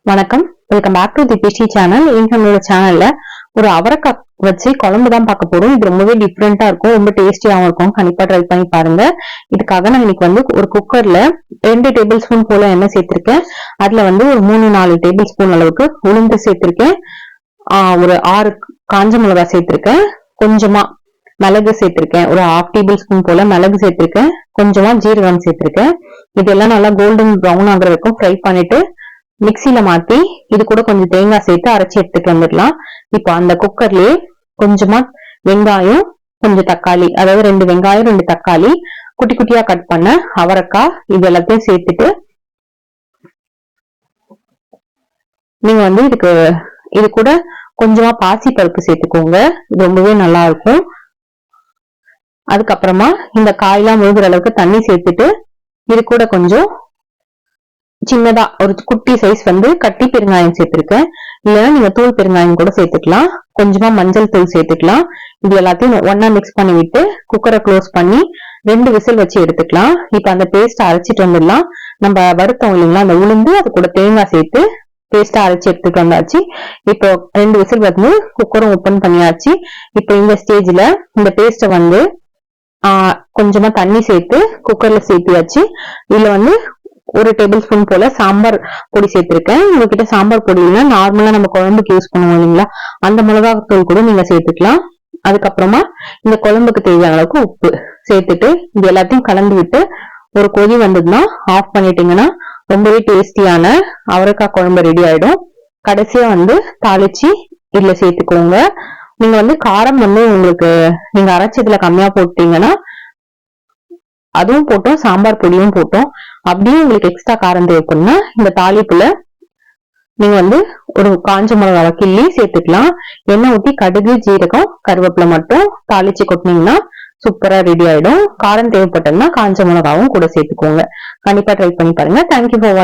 வணக்கம், welcome back to the PC channel. நம்மளோட சேனல்ல ஒரு அவரைக்காய் வச்சு குழம்பு தான் பார்க்க போறோம். இது ரொம்பவே டிஃப்ரெண்டா இருக்கும், ரொம்ப டேஸ்டியாவும் இருக்கும். கண்டிப்பா ட்ரை பண்ணி பாருங்க. இதுக்காக நான் இன்னைக்கு ஒரு குக்கர்ல 2 டேபிள் ஸ்பூன் போல எண்ணெய் சேர்த்திருக்கேன். அதுல ஒரு 3-4 டேபிள் ஸ்பூன் அளவுக்கு உளுந்து சேர்த்திருக்கேன். ஒரு 6 காஞ்ச மிளகாய் சேர்த்திருக்கேன். கொஞ்சமா மிளகு சேர்த்திருக்கேன். ஒரு 1/2 டேபிள் ஸ்பூன் போல மிளகு சேர்த்திருக்கேன். கொஞ்சமா ஜீரகம் சேர்த்திருக்கேன். இதெல்லாம் நல்லா கோல்டன் ப்ரௌன் ஆகுற வரைக்கும் ஃப்ரை பண்ணிட்டு மிக்சியில மாத்தி இது கூட கொஞ்சம் தேங்காய் சேர்த்து அரைச்சி எடுத்துட்டு வந்துடலாம். இப்போ அந்த குக்கர்லயே கொஞ்சமா வெங்காயம், கொஞ்சம் தக்காளி, அதாவது 2 வெங்காயம் 2 தக்காளி, குட்டி குட்டியா கட் பண்ண அவரைக்காய், இது எல்லாத்தையும் சேர்த்துட்டு நீங்க இது கூட கொஞ்சமா பாசி பருப்பு சேர்த்துக்கோங்க. இது ரொம்பவே நல்லா இருக்கும். அதுக்கப்புறமா இந்த காயெல்லாம் முழுகிற அளவுக்கு தண்ணி சேர்த்துட்டு இது கூட கொஞ்சம் சின்னதா ஒரு குட்டி சைஸ் கட்டி பெருங்காயம் சேர்த்திருக்கேன். இல்லைன்னா நீங்க தூள் பெருங்காயம் கூட சேர்த்துக்கலாம். கொஞ்சமா மஞ்சள் தூள் சேர்த்துக்கலாம். இது எல்லாத்தையும் ஒன்னா மிக்ஸ் பண்ணி விட்டு குக்கரை க்ளோஸ் பண்ணி 2 விசில் வச்சு எடுத்துக்கலாம். இப்ப அந்த பேஸ்ட் அரைச்சிட்டு வந்துடலாம். நம்ம வறுத்தோம் இல்லைங்களா, அந்த உளுந்து அது கூட தேங்காய் சேர்த்து பேஸ்டா அரைச்சி எடுத்துட்டு வந்தாச்சு. இப்போ 2 விசில் வந்து குக்கரும் ஓபன் பண்ணியாச்சு. இப்போ இந்த ஸ்டேஜ்ல இந்த பேஸ்ட கொஞ்சமா தண்ணி சேர்த்து குக்கர்ல சேர்த்தியாச்சு. இதுல 1 டேபிள் ஸ்பூன் போல சாம்பார் பொடி சேர்த்திருக்கேன். உங்ககிட்ட சாம்பார் பொடி இல்லைன்னா நார்மலா நம்ம குழம்புக்கு யூஸ் பண்ணுவோம் இல்லைங்களா, அந்த மிளகாத்தூள் கூட நீங்க சேர்த்துக்கலாம். அதுக்கப்புறமா இந்த குழம்புக்கு தேவையான அளவுக்கு உப்பு சேர்த்துட்டு இது எல்லாத்தையும் கலந்து விட்டு ஒரு கொதி வந்ததுன்னா ஆஃப் பண்ணிட்டீங்கன்னா ரொம்பவே டேஸ்டியான அவரைக்காய் குழம்பு ரெடி ஆயிடும். கடைசியா தாளிச்சு இதுல சேர்த்துக்கோங்க. நீங்க காரம் உங்களுக்கு நீங்க அரைச்சதுல கம்மியா போட்டீங்கன்னா அதுவும் போட்டோம், சாம்பார் பொடியும் போட்டோம். அப்படியே உங்களுக்கு எக்ஸ்ட்ரா காரம் தேவைப்படும்னா இந்த தாளிப்புல நீங்க ஒரு காஞ்ச மிளகாய் கிள்ளி சேர்த்துக்கலாம். எண்ணெய் ஊத்தி கடுகு, ஜீரகம், கருவேப்பிலை மட்டும் தாளிச்சு கொட்டினீங்கன்னா சூப்பரா ரெடி ஆயிடும். காரம் தேவைப்பட்டதுன்னா காஞ்ச மிளகாவும் கூட சேர்த்துக்கோங்க. கண்டிப்பா ட்ரை பண்ணி பாருங்க. Thank you for